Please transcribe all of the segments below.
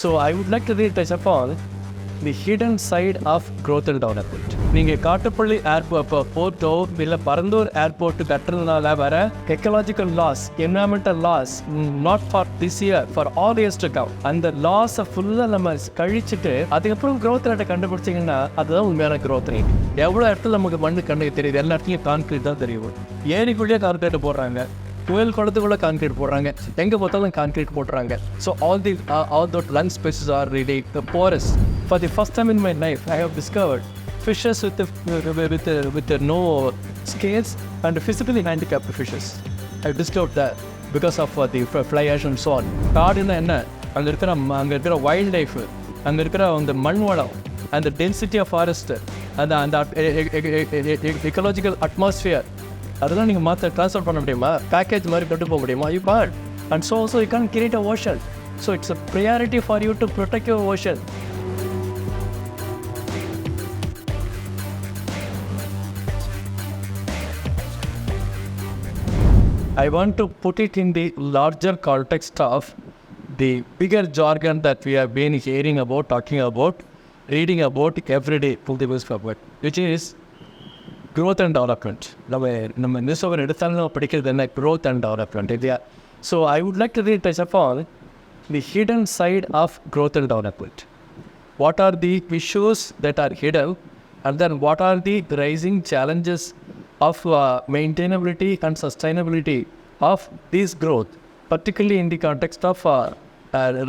So I would like to touch upon the hidden side of growth and development. நீங்கள் Kattupalli Porto இல்லை Parandur airport கட்டுறதுனால வர ecological loss, environmental loss, not for this year, for all years to come. அந்த லாஸை ஃபுல்லாக நம்ம கழிச்சுட்டு அதுக்கப்புறம் growth ரேட்டை கண்டுபிடிச்சிங்கன்னா அதுதான் உண்மையான க்ரோத் ரேட். எவ்வளோ இடத்துல நமக்கு மண்ணு கண்ணுக்கு தெரியுது, எல்லா இடத்துலையும் கான்கிரீட் தான் தெரியும். ஏரிக்குள்ளேயே கான்கிரீட் போடுறாங்க, புயல் குளத்துக்குள்ளே கான்கிரீட் போடுறாங்க, எங்கே பார்த்தாலும் கான்கிரீட் போடுறாங்க. So all those lung spaces are really porous. For the first time in my life, I have discovered fishes with no scales and physically handicapped fishes. I discovered that because of the fly ash and so on. காடுன்னா என்ன, அங்கே இருக்கிற wild life, அங்கே இருக்கிற அந்த மண் வளம், அந்த density of forest, அந்த எக்கலாஜிக்கல் அட்மாஸ்பியர், அதெல்லாம் நீங்கள் ட்ரான்ஸ்ஃபர் பண்ண முடியுமா? பேக்கேஜ் மாதிரி கொண்டு போக முடியுமா? You can't. And so also you can't create a ocean. So it's a priority for you to protect your ocean. I want to put it in the larger context of the bigger jargon that we have been hearing about, talking about, reading about every day, which is growth and development. நம்ம newspaper எடுத்தாலும் நம்ம படிக்கிறது என்ன? growth and development இல்லையா? So I would like to touch upon the hidden side of growth and development. What are the issues that are hidden, and then what are the rising challenges of maintainability and sustainability of this growth, particularly in the context of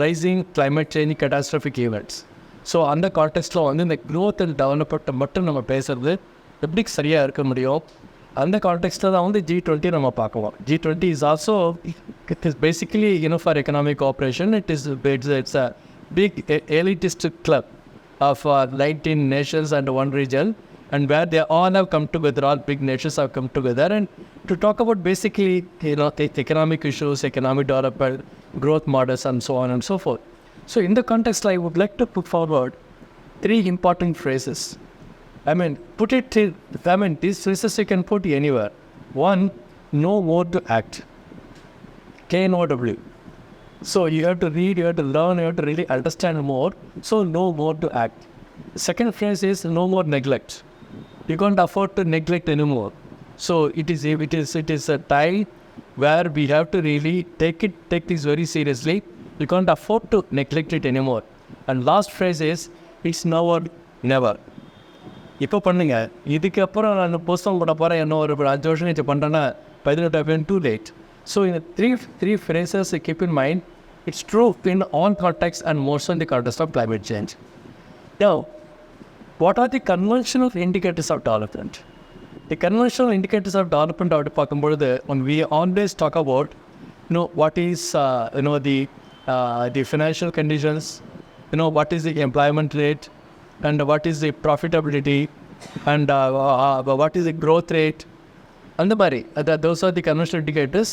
rising climate change catastrophic events. So அந்த கான்டெக்ஸ்டில் வந்து இந்த growth and development மட்டும் நம்ம பேசுகிறது எப்படி சரியாக இருக்க முடியும்? அந்த கான்டெக்ஸ்ட்டில் தான் வந்து G20 நம்ம பார்க்கலாம். G20 is also, it is basically, for economic cooperation, it's a big elitist club of 19 nations and one region, and where they all have come together, all big nations have come together, and to talk about basically, the economic issues, economic development, growth models, and so on and so forth. So in the context, I would like to put forward 3 important phrases. These phrases you can put anywhere. 1, know more to act. KNOW. So you have to read, you have to learn, you have to really understand more. So know more to act. The second phrase is no more neglect. You can't afford to neglect anymore. So it is a time where we have to really take this very seriously. You can't afford to neglect it anymore. And last phrase is it's now or never. இப்போ பண்ணுங்க, இதுக்கப்புறம் நான் புஸ்தகம் பண்ண போகிறேன், என்ன ஒரு 5 வருஷம் கழிச்சு பண்ணுறேன்னா பதினெட்டு too late. So in the three phrases keep in mind, it's true in all contexts and more so in the context of climate change. Now, what are the conventional indicators of development? The conventional indicators of development out பார்க்கும்பொழுது, when we always talk about what is the financial conditions, what is the employment rate, and what is the profitability, and what is the growth rate, and those are the conventional indicators,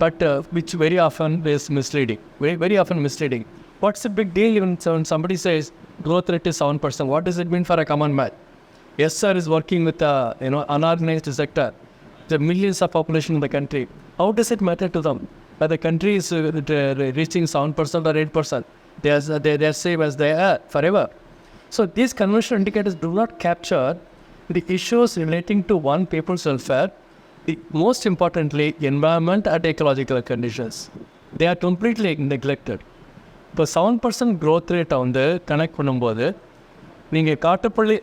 but which very often is misleading. Very often misleading. What's the big deal when somebody says growth rate is 7%? What does it mean for a common man? Yes, sir, is working with unorganized sector, the millions of population in the country. How does it matter to them? But the country is reaching 7% or 8%. They are same as they are forever. So these conventional indicators do not capture the issues relating to one people's welfare, most importantly environment and ecological conditions. They are completely neglected. இப்போ 7% growth rate வந்து connect பண்ணும்போது, நீங்கள் Kattupalli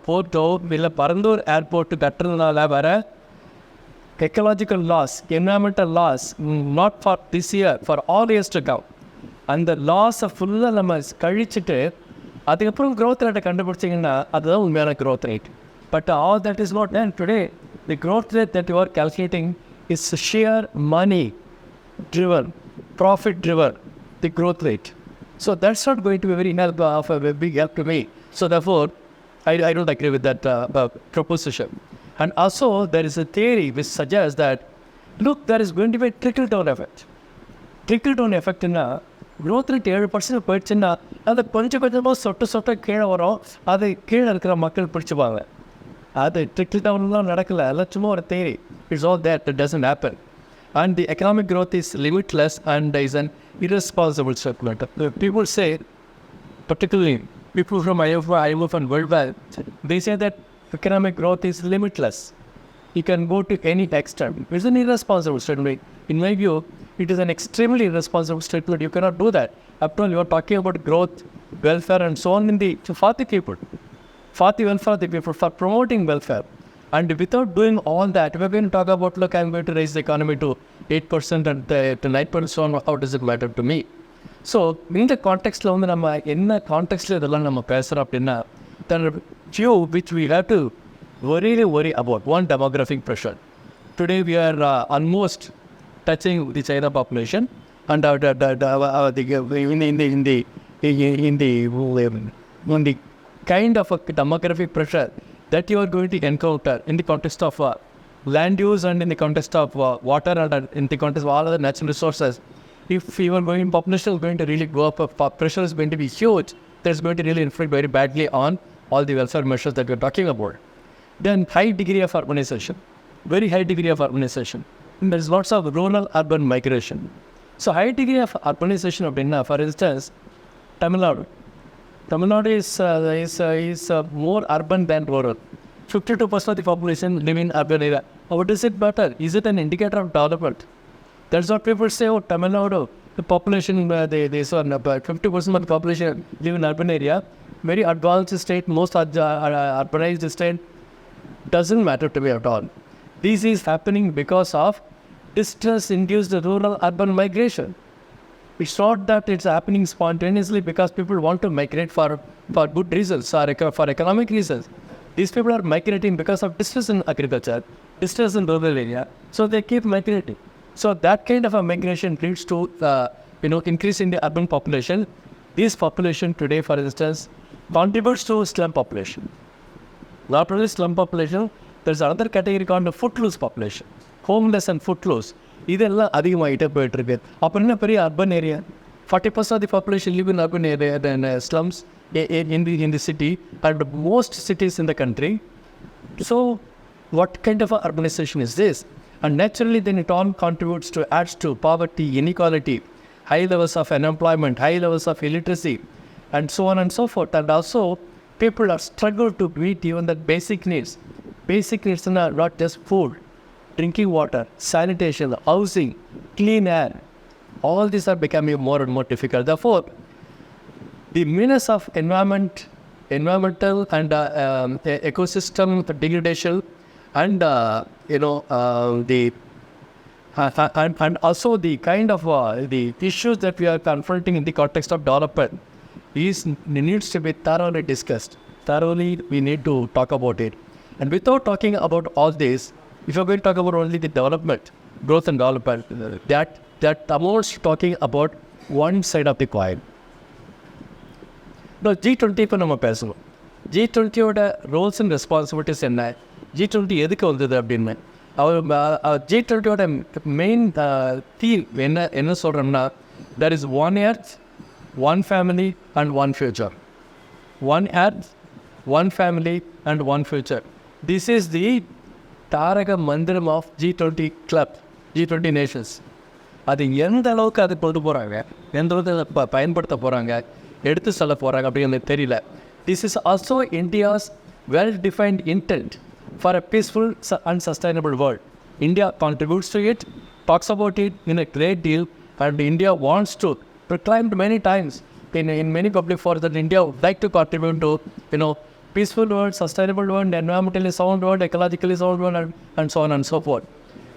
Porto இல்லை Parandur airport கட்டுறதுனால வர ecological loss, environmental loss, not for this year, for all years to come. அந்த லாஸை ஃபுல்லாக நம்ம கழிச்சுட்டு அதுக்கப்புறம் growth rate கண்டுபிடிச்சிங்கன்னா அதுதான் உண்மையான growth rate. But all that is not done today. The growth rate that you are calculating is sheer money driven, profit driven, the growth rate. So that's not going to be very big help to me. So therefore, I don't agree with that proposition. And also there is a theory which suggests that, look, there is going to be a trickle down effect. Trickle down effect in growth rate 7% போயிடுச்சுன்னா அது கொஞ்சமாக சொட்ட கீழே வரும், அது கீழே இருக்கிற மக்கள் பிடிச்சிப்பாங்க. அது ட்ரிக்கிள் டவுன்லாம் நடக்கலை, எல்லாம் சும்மா ஒரு theory. It's all that, it doesn't happen. and the economic growth is limitless and is an irresponsible statement. People say, particularly people from IMF and World Bank, they say that economic growth is limitless. You can go to any extent. It's an irresponsible statement. In my view, it is an extremely irresponsible statement. You cannot do that. After all, you are talking about growth, welfare, and so on for the people. For the welfare of the people, for promoting welfare. And without doing all that, we're going to talk about, look, I'm going to raise the economy to 8% and to 9%, so on. How does it matter to me? So, in the context, in the context, there are few which we have to worry about. One, demographic pressure. Today, we are almost touching the China population, and in the kind of a demographic pressure that you are going to encounter in the context of land use and in the context of water and in the context of all other natural resources. If your population is going to really go up, pressure is going to be huge. That's going to really influence very badly on all the welfare measures that we're talking about. Then high degree of urbanization, very high degree of urbanization. And there's lots of rural-urban migration. So high degree of urbanization of India, for instance, Tamil Nadu. Tamil Nadu is more urban than rural. 52% of the population live in urban area. How does it matter? Is it an indicator of development? That's what people say. Oh, Tamil Nadu, the population, they saw 50% of the population live in urban area. Very advanced state, most urbanized state. Doesn't matter to me at all. This is happening because of distress-induced rural-urban migration. It's not that it's happening spontaneously because people want to migrate for good reasons or for economic reasons. These people are migrating because of distress in agriculture, distress in rural area, so they keep migrating. So that kind of a migration leads to increase in the urban population. This population today, for instance, contributes to slum population. Not only slum population, there's another category called the footloose population. Homeless and footloose. இதெல்லாம் அதிகமாகிட்டே போயிட்டு இருக்கு. அப்புறம் என்ன பெரிய urban area? 40% of the population live in urban area and slums in the city and most cities in the country. So, what kind of urbanization is this? And naturally, then it all contributes to adds to poverty, inequality, high levels of unemployment, high levels of illiteracy, and so on and so forth. And also, people are struggled to meet even the basic needs. Basic needs are not just food, drinking water, sanitation, housing, clean air. All these are becoming more and more difficult. Therefore, the menace of environmental and ecosystem degradation, and and also the kind of the issues that we are confronting in the context of development needs to be thoroughly discussed. Thoroughly, we need to talk about it. And without talking about all this, if you're going to talk about only the development, growth and development, that amounts to talking about one side of the coin. Now, G20 இப்போ நம்ம பேசணும். G20யோட roles and responsibilities என்ன? G20 எதுக்கு வந்தது அப்படின்னு G20யோட main theme என்ன சொல்கிறோம்னா, there is one earth, one family and one future. One earth, one family and one future. This is the தாரக மந்திரம் of G20 club, G20 Nations. அது எந்த அளவுக்கு அதை கொண்டு போகிறாங்க, எந்த அளவுக்கு பயன்படுத்த போகிறாங்க, எடுத்து சொல்ல போகிறாங்க அப்படிங்கிறது தெரியல. This is also India's well defined intend for a peaceful and sustainable world. India contributes to it, talks about it in a great deal, and India wants to proclaimed many times in many public forums that India would like to contribute to peaceful world, sustainable world, environmentally sound world, ecologically sound world, and so on and so forth.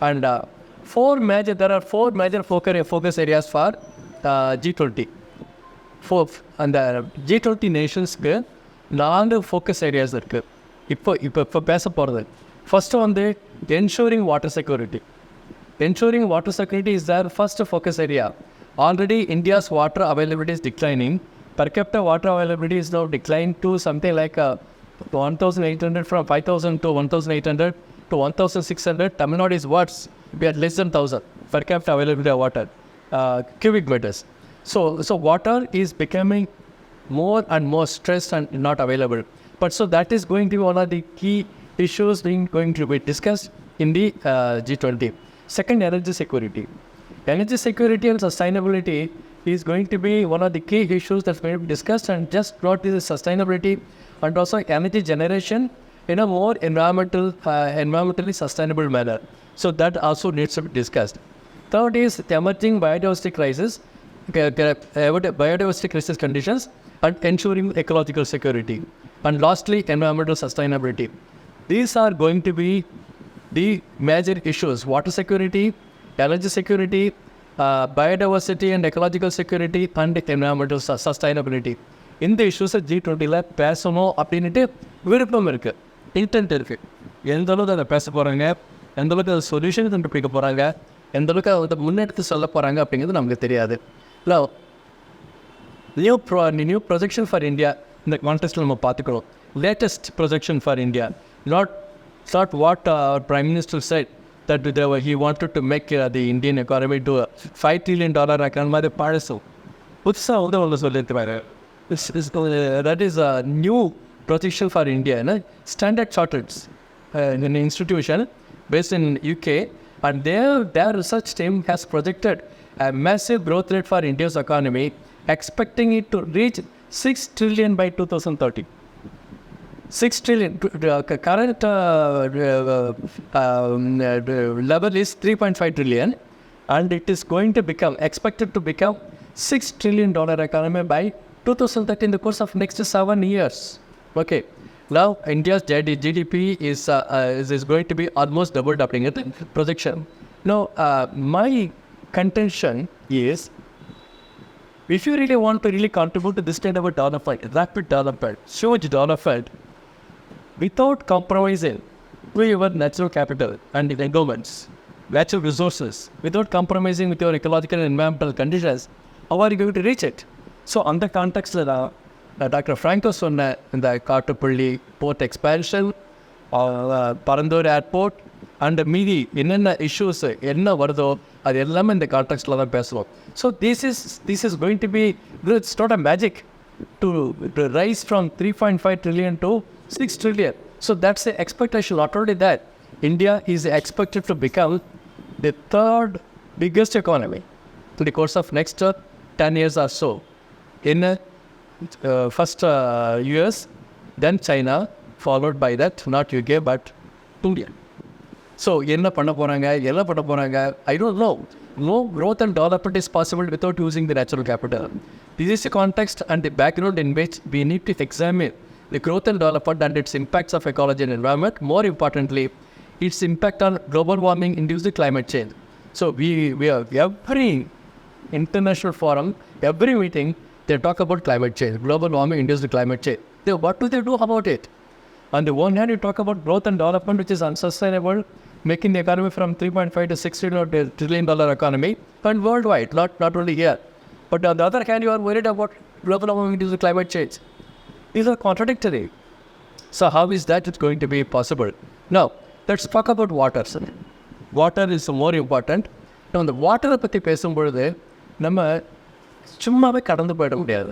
And there are four major focus areas for G20. And the G20 nations-க்கு 4 focus areas இருக்கு. இப்போ பேச போகிறது. First ensuring water security. Ensuring water security is their first focus area. Already India's water availability is declining. Per capita water availability is now declined to something like 1,800, from 5,000 to 1,800 to 1,600. Tamil Nadu is worse. We are less than 1,000 per capita availability of water, cubic meters. So water is becoming more and more stressed and not available. But so that is going to be one of the key issues going to be discussed in the G20. Second, energy security. Energy security and sustainability is going to be one of the key issues that's going to be discussed, and just not this sustainability and also energy generation in a more environmentally sustainable manner. So that also needs to be discussed. Third is the emerging biodiversity crisis, biodiversity crisis conditions, and ensuring ecological security. And lastly, environmental sustainability. These are going to be the major issues: water security, energy security, biodiversity and ecological security, and environmental sustainability. இந்த இஷ்யூஸை G20 பேசணும் அப்படின்ட்டு விருப்பம் இருக்குது, intend இருக்குது. எந்த அளவுக்கு அதை பேச போகிறாங்க, எந்த அளவுக்கு அதை சொல்யூஷன் கண்டுபிடிக்க போகிறாங்க, எந்த அளவுக்கு அதை முன்னெடுத்து சொல்ல போகிறாங்க அப்படிங்கிறது நமக்கு தெரியாது. இல்லை, நியூ ப்ரொஜெக்ஷன் ஃபார் இந்தியா இந்த கான்டெஸ்ட்டில் நம்ம பார்த்துக்கிறோம். Latest projection for India, not what our Prime Minister said, that he wanted to make the Indian economy to a $5 trillion economy. புதுசாக ஒன்று சொல்லியிருக்கிறாரு. That is a new projection for India. Standard Chartered's an institution based in UK, and their research team has projected a massive growth rate for India's economy, expecting it to reach 6 trillion by 2030. 6 trillion. Current level is 3.5 trillion, and it is expected to become $6 trillion economy by 2030 in the course of next 7 years. Okay. Now, India's GDP is going to be almost doubled up in the projection. Now, my contention is, if you really want to contribute to this kind of a development, rapid development, huge development, without compromising with your natural capital and the endowments, natural resources, without compromising with your ecological and environmental conditions, how are you going to reach it? So, on the context of Dr. Franco சொன்ன இந்த Kattupalli port expansion, Parandur airport, and மீதி என்னென்ன issues என்ன வருதோ அது எல்லாமே இந்த கான்டெக்ஸ்டில் தான் பேசுவோம். So this is going to be, it's not a magic to rise from 3.5 trillion to 6 trillion. So that's the expectation. Not only that, India is expected to become the third biggest economy in the course of next 10 years or so. In first US, then China, followed by that, not UK, but India. So, என்ன பண்ண போகிறாங்க, I don't know. No growth and development is possible without using the natural capital. This is the context and the background in which we need to examine the growth and development and its impacts of ecology and environment. More importantly, its impact on global warming induced climate change. So, we are every international forum, every meeting, they talk about climate change, global warming induced climate change. What do they do about it? On the one hand, you talk about growth and development, which is unsustainable, making the economy from 3.5 to $6 trillion economy, and worldwide, not only here. But on the other hand, you are worried about global warming induced climate change. These are contradictory. So how is that going to be possible? Now, let's talk about water. Water is more important. Now, the water பற்றி பேசும்பொழுது நம்ம சும்மாவே கடந்து போயிட முடியாது.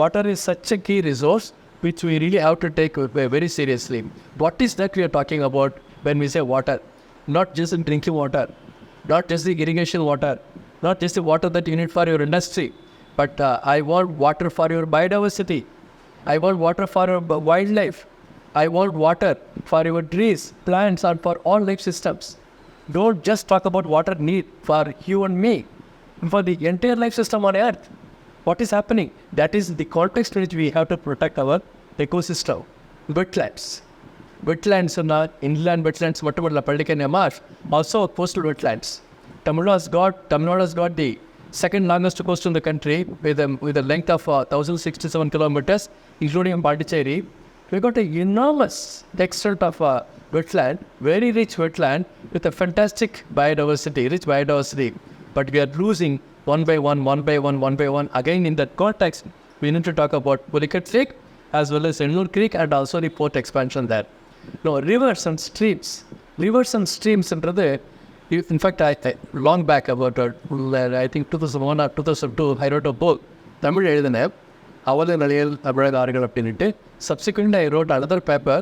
Water is such a key resource which we really have to take very seriously. What is that we are talking about when we say water? Not just in drinking water, not just the irrigation water, not just the water that you need for your industry, but I want water for your biodiversity. I want water for your wildlife. I want water for your trees, plants, and for all life systems. Don't just talk about water need for you and me, for the entire life system on earth. What is happening? That is the context in which we have to protect our ecosystem. Wetlands. Wetlands are not inland wetlands, whatever Pallikanya marsh, also coastal wetlands. Tamil Nadu has got the second longest coast in the country with a length of 1,067 kilometers, including Pondicherry. We got an enormous extent of wetland, very rich wetland with a fantastic rich biodiversity. But we are losing one by one. Again, in that context, we need to talk about Pulikat Lake as well as Ennur Creek and also the port expansion there. Now, rivers and streams. In fact, I long back about, I think 2001 or 2002, I wrote a book, Tamil எழுதினேன், அவல நிலையில் தமிழக ஆறுகள் அப்படின்ட்டு. Subsequently, I wrote another paper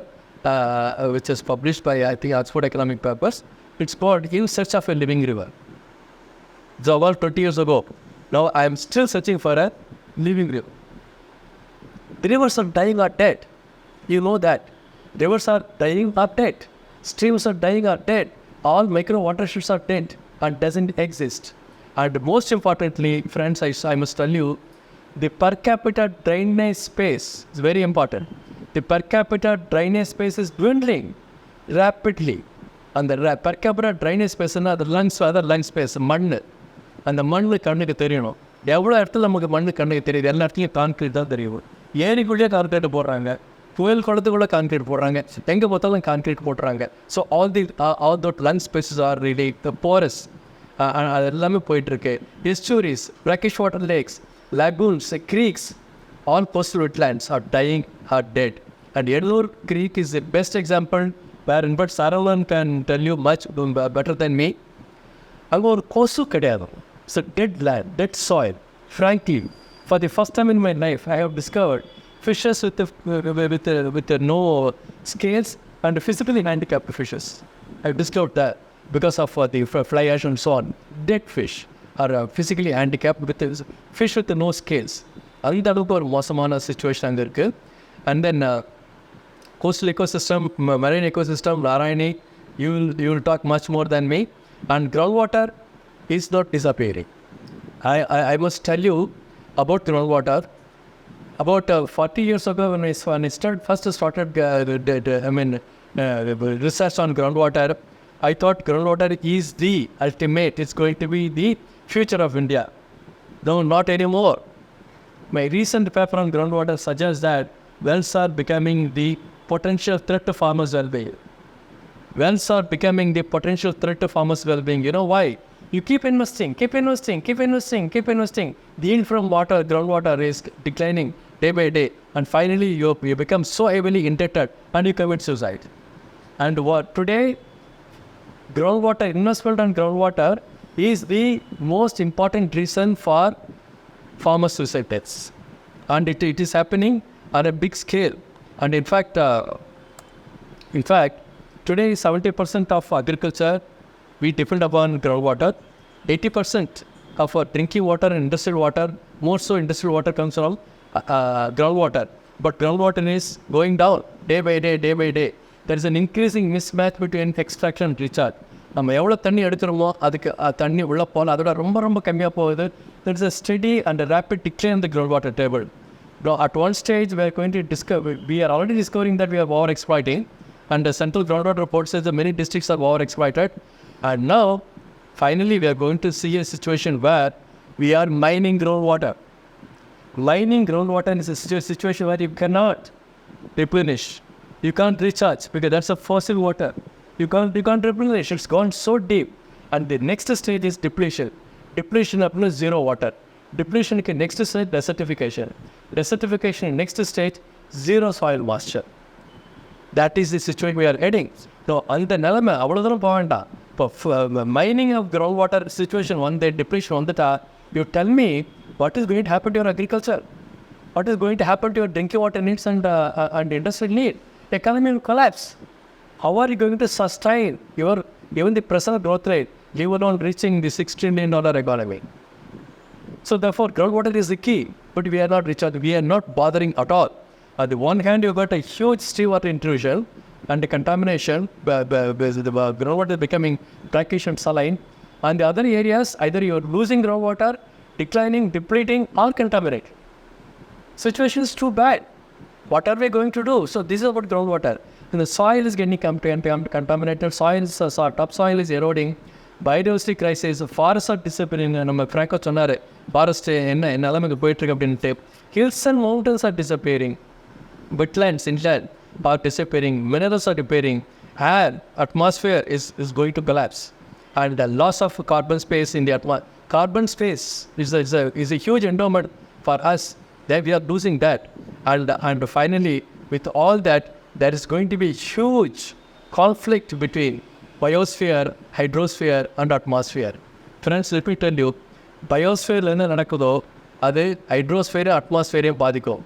which is published by, I think, Oxford Economic Papers, It's called In Search of a Living River. It's about 20 years ago. Now I am still searching for a living river. The rivers are dying or dead. You know that. Rivers are dying or dead. Streams are dying or dead. All micro watersheds are dead and doesn't exist. And most importantly, friends, I must tell you, the per capita drainage space is very important. The per capita drainage space is dwindling rapidly. And the per capita drainage space is the lungs, other lung space, மண். அந்த மண்ணு கண்ணுக்கு தெரியணும். எவ்வளோ இடத்துல நமக்கு மண்ணு கண்ணுக்கு தெரியுது, எல்லா இடத்துலையும் கான்கிரீட் தான் தெரியும். ஏரிக்குள்ளேயே கான்கிரீட் போடுறாங்க, புயல் குளத்துக்குள்ளே கான்கிரீட் போடுறாங்க, எங்கே பார்த்தாலும் கான்கிரீட் போட்டுறாங்க. So all the lung spaces are really the porous. அது எல்லாமே போயிட்டுருக்கு. Estuaries, brackish water lakes, lagoons, creeks, all coastal wetlands are dying, are dead. And Yellur Creek is the best example where in fact Saravan can tell you much better than me. அங்கே ஒரு கொசு கிடையாது. It's a dead land, dead soil. Frankly, for the first time in my life, I have discovered fishes with no scales and physically handicapped fishes. I have discovered that because of the fly ash and so on. Dead fish are physically handicapped with fish with no scales. அந்த அளவுக்கு ஒரு மோசமான situation அங்கே இருக்குது. And then coastal ecosystem, marine ecosystem, Narayani, you will talk much more than me. And groundwater is not disappearing. I must tell you about groundwater. About 40 years ago, when I first started research on groundwater, I thought groundwater is the ultimate. It's going to be the future of India. No, not anymore. My recent paper on groundwater suggests that wells are becoming the potential threat to farmers' well-being. Wells are becoming the potential threat to farmers' well-being. You know why? You keep investing. The yield from water, groundwater is declining day by day. And finally, you become so heavily indebted and you commit suicide. And today, groundwater, investment on groundwater is the most important reason for farmer suicide deaths. And it is happening on a big scale. And in fact, today 70% of agriculture, we depend upon groundwater. 80% of our drinking water and industrial water, more so industrial water comes from groundwater. But groundwater is going down day by day. There is an increasing mismatch between extraction and recharge. நம்ம எவ்வளோ தண்ணி எடுக்கிறோமோ அதுக்கு தண்ணி உள்ளே போகல, அதோட ரொம்ப கம்மியாக போகுது. There is a steady and a rapid decline in the groundwater table. Now, at one stage, we are already discovering that we are over-exploiting. And the central groundwater report says that many districts are over-exploited. And now, finally, we are going to see a situation where we are mining groundwater. Mining groundwater is a situation where you cannot replenish. You can't recharge because that's a fossil water. You can't replenish. It's gone so deep. And the next stage is depletion. Depletion up to zero water. Depletion next stage, desertification. Desertification next stage, zero soil moisture. That is the situation we are heading. So, அந்த நிலைமை அவ்வளோ தூரம் போக வேண்டாம். இப்போ mining of ground water situation depletion வந்துட்டா, you tell me what is going to happen to your agriculture? What is going to happen to your drinking water needs and industrial need? The economy will collapse. How are you going to sustain even the present growth rate, even on reaching the $6 trillion economy? So therefore, groundwater is the key, but we are not recharging. We are not bothering at all. On the one hand, you got a huge seawater intrusion and the contamination, the groundwater becoming brackish and saline. On the other areas, either you are losing groundwater, declining, depleting, or contaminated. Situation is too bad. What are we going to do? So this is about groundwater. And the soil is getting contaminated. Topsoil is eroding. Biodiversity crisis, forests are disappearing. நம்ம Franco சொன்னாரு, forest என்ன நிலைமைக்கு போயிட்டுருக்கு அப்படின்ட்டு. Hills and mountains are disappearing. Wetlands, inland are disappearing. Minerals are disappearing. Air, atmosphere is going to collapse. And the loss of carbon space in the atmosphere. Carbon space is a huge endowment for us. That we are losing that. And finally, with all that, there is going to be huge conflict between biosphere, hydrosphere and atmosphere. Friends, let me tell you, biosphere என்ன நடக்குதோ அது hydrosphere அட்மாஸ்பியரையும் பாதிக்கும்.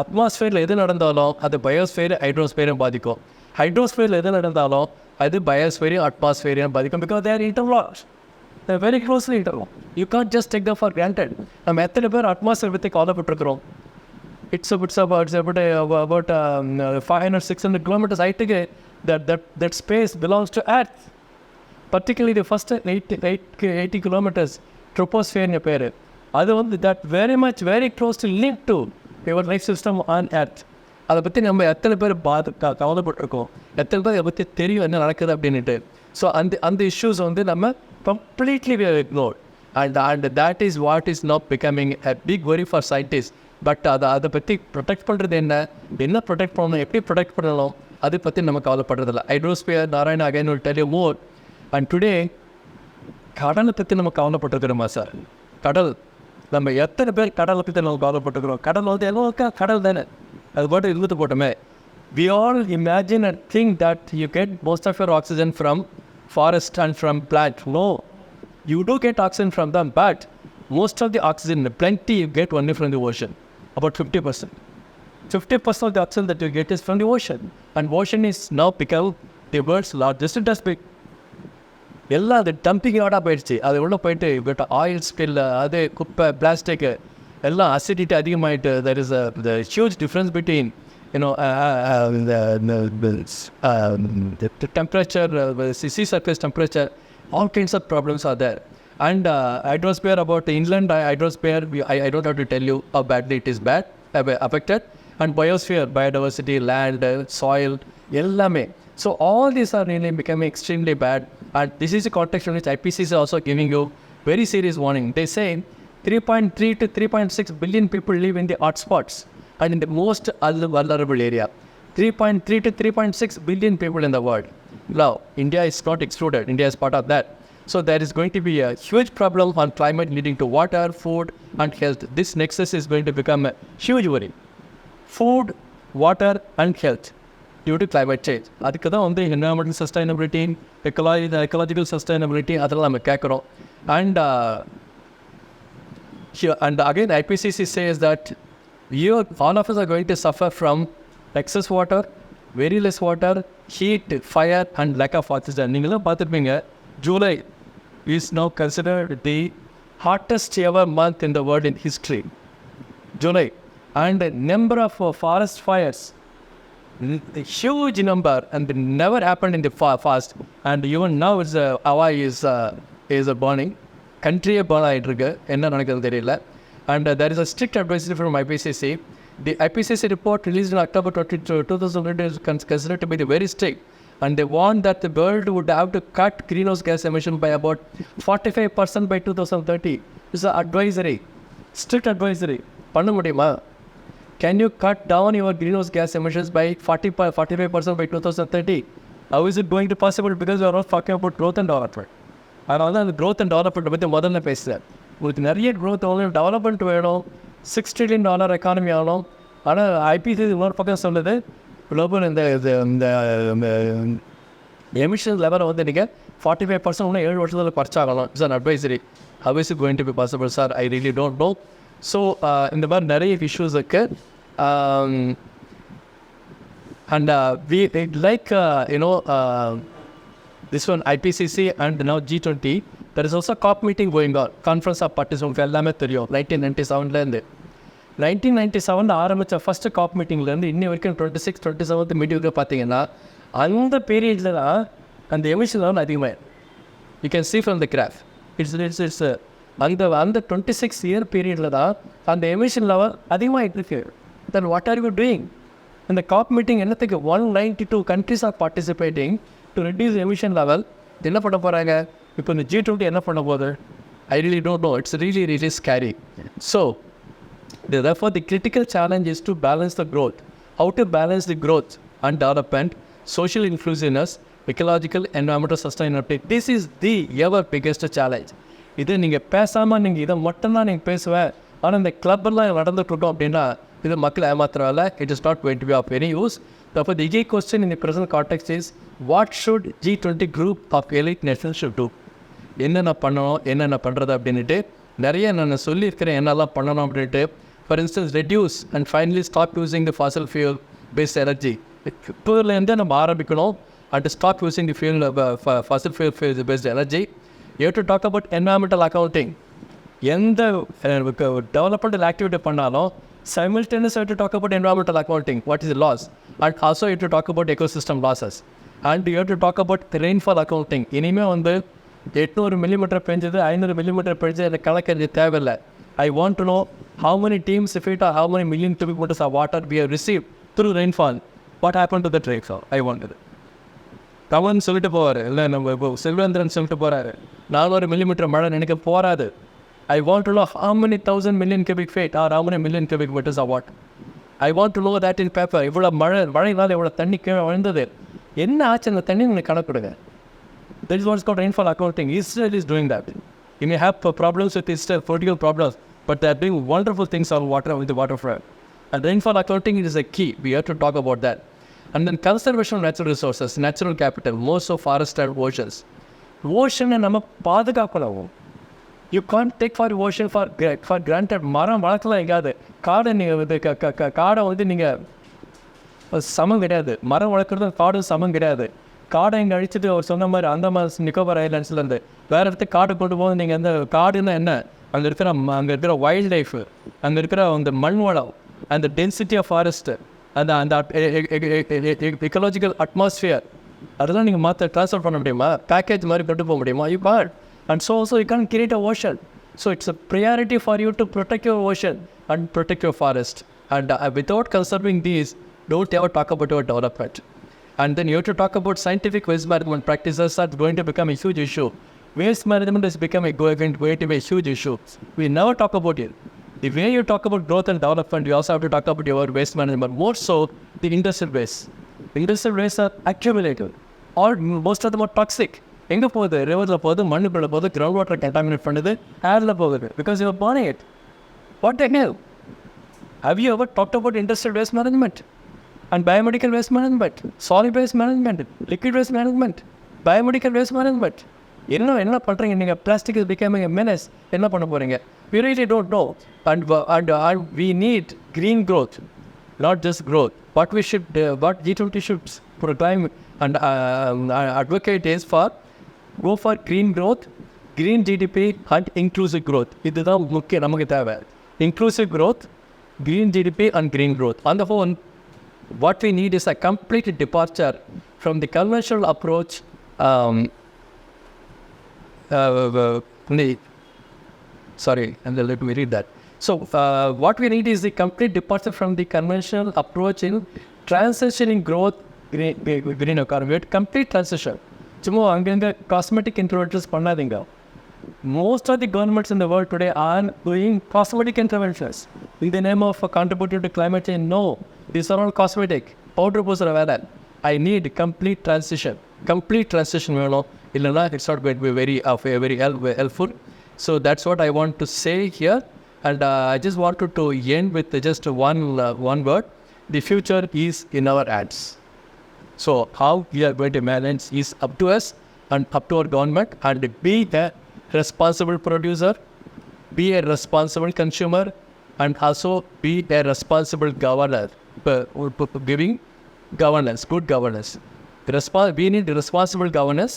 அட்மாஸ்பியரில் எது நடந்தாலும் அது biosphere ஹைட்ரோஸ்பியரையும் பாதிக்கும். ஹைட்ரோஸ்பியரில் எது நடந்தாலும் அது biosphere, atmosphere பாதிக்கும் because they are interlocked. They are very closely interlocked. You can't just take them for granted. நம்ம எத்தனை பேர் அட்மாஸ்பியர் பற்றி கவலைப்பட்டிருக்கிறோம்? It's about 500, 600 kilometers ஹைட்டுக்கு that space belongs to Earth. Particularly the first 80 kilometers, troposphere பேர். அது வந்து that very closely linked to your life system on Earth. அதை பற்றி நம்ம எத்தனை பேர் கவலைப்பட்டிருக்கோம், எத்தனை பேர் அதை பற்றி தெரியும் என்ன நடக்குது அப்படின்ட்டு. ஸோ அந்த இஷ்யூஸ் வந்து நம்ம completely we have ignored. And that is what is now becoming a big worry for scientists. But அதை பற்றி ப்ரொடெக்ட் பண்ணுறது என்ன ப்ரொடெக்ட் பண்ணணும், எப்படி ப்ரொடெக்ட் பண்ணணும், அதை பற்றி நம்ம கவலைப்படுறதில்ல. Hydrosphere Narayana again will tell you more. And today கடலை பற்றி நம்ம கவலைப்பட்டிருக்கிறோமா சார்? கடல், நம்ம எத்தனை பேர் கடலை பற்றி நம்ம கவலைப்பட்டிருக்கிறோம்? கடல் வந்து எல்லாம் கடல் தானே, அது பாட்டு இருந்துட்டு போட்டோமே. We all imagine and think that you get most of your oxygen from forest and from plant. No, you do get oxygen from them, but most of the oxygen, plenty you get only from the ocean, about 50%. 50% of the oxygen that you get is from the ocean, and ocean is now become the world's largest dustbin. எல்லாம் அது dumping யார்டாக போயிடுச்சு. அது உள்ள போயிட்டு இப்போ oil spill, அது குப்பை, plastic எல்லாம் acidity அதிகமாகிட்டு. there is the huge difference between the temperature, sea surface temperature, all kinds of problems are there. And hydrosphere, about the inland hydrosphere, I don't have to tell you how badly it is affected. And biosphere, biodiversity, land, soil, ellame. So all these are really becoming extremely bad. And this is the context in which IPCC is also giving you very serious warning. They say 3.3 to 3.6 billion people live in the hotspots and in the most vulnerable area. 3.3 to 3.6 billion people in the world. Now, India is not excluded. India is part of that. So there is going to be a huge problem on climate leading to water, food and health. This nexus is going to become a huge worry. Food, water and health due to climate change. அதுக்கு தான் வந்து environmental sustainability, ecological sustainability அதெல்லாம் நம்ம கேட்குறோம். And again IPCC says that all of us are going to suffer from excess water, very less water, heat, fire and lack of oxygen. நீங்களும் பார்த்துருப்பீங்க, July is now considered the hottest ever month in the world in history. July. And the number of forest fires, a huge number, and it never happened in the past. And even now Hawaii is burning. Country burn ஆகிட்டு என்ன நடக்குதுன்னு தெரியல. And there is a strict advisory from IPCC. The IPCC report released in October 2020 is considered to be very strict. And they warned that the world would have to cut greenhouse gas emission by about 45% by 2030. It's an advisory, strict advisory. பண்ண முடியுமா? Can you cut down your greenhouse gas emissions by 45% by 2030? How is it going to possible? Because we are not talking about growth and development. அதனால தான் அந்த growth and development பற்றி முதல்ல பேசுகிறேன். உங்களுக்கு நிறைய growth வேணும், டெவலப்மெண்ட் வேணும், $6 trillion எக்கானமி ஆகணும். ஆனால் ஐபிசிசி இன்னொரு பக்கம் சொல்லுது, குளோபல் இந்த எமிஷன் லெவலை வந்து நீங்கள் 45% இன்னும் 7 வருஷத்தில் குறைச்சாகலாம். It's an advisory. How is it going to be possible sir? I really don't know. So இந்த மாதிரி நிறைய இஷ்யூஸ் இருக்குது. And we like this one IPCC and now G20. There is also a COP meeting going on, Conference of Participants. எல்லாமே தெரியும். 1997 1997 ஆரம்பித்த first காப் மீட்டிங்லேருந்து இன்னி வரைக்கும் 26-27 மீட்டிங்கு பார்த்தீங்கன்னா அந்த பீரியடில் தான் அந்த எமிஷன் லெவல் அதிகமாக. You can see from the graph. It's அந்த 26 இயர் பீரியடில் தான் அந்த எமிஷன் லெவல் அதிகமாகிட்டு இருக்கு. Then what are you doing? இந்த காப் மீட்டிங் என்னத்துக்கு? 192 countries are participating to reduce emission level. என்ன பண்ண போகிறாங்க இப்போ இந்த G20? என்ன பண்ண போகுது? I really don't know. It's really scary. So therefore the critical challenge is to balance the growth. How to balance the growth and development, social inclusiveness, ecological environmental sustainability. This is the ever biggest challenge. இது நீங்கள் பேசாமல் நீங்கள் இதை மட்டும்தான் நீங்கள் பேசுவேன், ஆனால் இந்த கிளப்பெல்லாம் நடந்துகிட்ருக்கோம் அப்படின்னா இது மக்களை ஏமாத்துறதால it is not going to be of any use. Therefore the key question in the present context is, what should G20 group of elite nations should do? என்னென்ன பண்ணணும், என்னென்ன பண்ணுறது அப்படின்ட்டு நிறைய நான் சொல்லியிருக்கிறேன் என்னெல்லாம் பண்ணணும் அப்படின்ட்டு. For instance reduce and finally stop using the fossil fuel based energy. இப்போதுலேருந்தே நம்ம ஆரம்பிக்கணும். and to stop using the fuel fossil fuel based energy. You have to talk about environmental accounting. எந்த developmental activity பண்ணாலும் simultaneously you have to talk about environmental accounting, what is the loss, and also you have to talk about ecosystem losses, and you have to talk about the rainfall accounting. இனிமேல் வந்து 800 millimeter பெஞ்சது 500 millimeter பெஞ்சது எனக்கு கணக்கு தேவையில்லை. I want to know how many teams feet or how many million cubic meters of water we have received through rainfall. What happened to the rainfall? I wanted it. தவன் சொல்லிட்டு போவார், இல்லை நம்ம இப்போ செல்வேந்திரன் சொல்லிட்டு போகிறாரு 400 millimeter மழை எனக்கு போகாது. I want to know how many thousand million cubic feet or how many million cubic meters of water. I want to know that in paper. இவ்வளோ மழைனால இவ்வளோ தண்ணி கீழே விழுந்தது, என்ன ஆச்சு அந்த தண்ணி உங்களுக்கு கணக்கிடுங்க. That is what's called rainfall accounting. Israel is doing that. You may have problems with Israel, political problems, but they are doing wonderful things on water with the waterfront. And rainfall accounting is a key. We have to talk about that. And then conservation of natural resources, natural capital, most of forest and oceans. Ocean நம்ம பாதுகாக்கணும். You can't take for ocean for granted. மரம் வளர்க்கலாம் எங்காது, காடை நீங்கள் காடை வந்து நீங்கள் சமம் கிடையாது. மரம் வளர்க்குறது காடு சமம் கிடையாது. காடை இங்கே அழிச்சிட்டு அவர் சொன்ன மாதிரி அந்தமான் நிக்கோபார் ஐலாண்ட்ஸ்லேருந்து வேறு இடத்துக்கு காடை கொண்டு போது நீங்கள் அந்த காடுன்னா என்ன, அங்கே இருக்கிற வைல்ட் லைஃபு, அங்கே இருக்கிற அந்த மண் வளம், அந்த டென்சிட்டி ஆஃப் ஃபாரஸ்ட்டு, அந்த எக்கலாஜிக்கல் அட்மாஸ்ஃபியர், அதெல்லாம் நீங்கள் ட்ரான்ஸ்ஃபர் பண்ண முடியுமா? பேக்கேஜ் மாதிரி கொண்டு போக முடியுமா? You can't. And so also you can't create a ocean. So it's a priority for you to protect your ocean and protect your forest. And without conserving these, don't ever talk about your development. And then you have to talk about scientific waste management practices are going to become a huge issue. Waste management is becoming going to be a huge issue. We never talk about it. The way you talk about growth and development, you also have to talk about your waste management. More so, the industrial waste. The industrial waste are accumulated, or most of them are toxic. எங்கே போகுது? ரிவரில் போகுது, மண்ணுக்குள்ளே போகுது, ground water contaminate பண்ணுது, ஏரில் போகுது, because you are burning it. What the hell? Have you ever talked about industrial waste management and biomedical waste management, solid waste management, liquid waste management, biomedical waste management? என்ன பண்ணுறீங்க நீங்கள்? Plastic is becoming a menace. என்ன பண்ண போகிறீங்க? We really don't know. And we need green growth, not just growth. What G20 should proclaim and advocate is go for green growth, green GDP and inclusive growth. இதுதான் முக்கியம் நமக்கு தேவை. Inclusive growth, green GDP and green growth. On the whole, what we need is a complete departure from the conventional approach. Let me read that. So what we need is the complete departure from the conventional approach in transitioning growth, green economy. Complete transition. சும்மா அங்கங்கே cosmetic interventions பண்ணாதீங்க. Most of the governments in the world today are doing cosmetic interventions in the name of contributing to climate change. No, these are all cosmetic. Powder poster வேற. I need complete transition. Complete transition வேணும். இல்லைனா it's not going to be very helpful. So that's what I want to say here. And I just wanted to end with just one word. The future is in our hands. So how we are going to manage is up to us and up to our government, and be a responsible producer, be a responsible consumer, and also be a responsible governor, giving governance, good governance. We need responsible governance,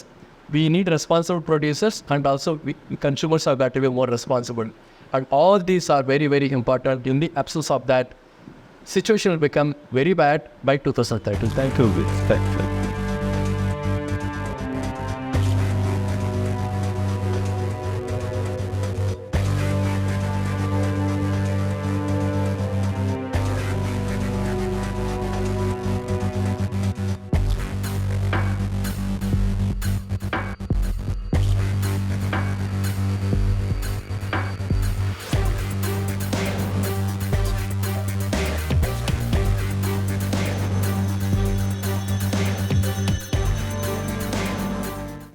we need responsible producers, and also consumers have got to be more responsible. And all these are very, very important. In the absence of that, situation will become very bad by 2030. Thank you.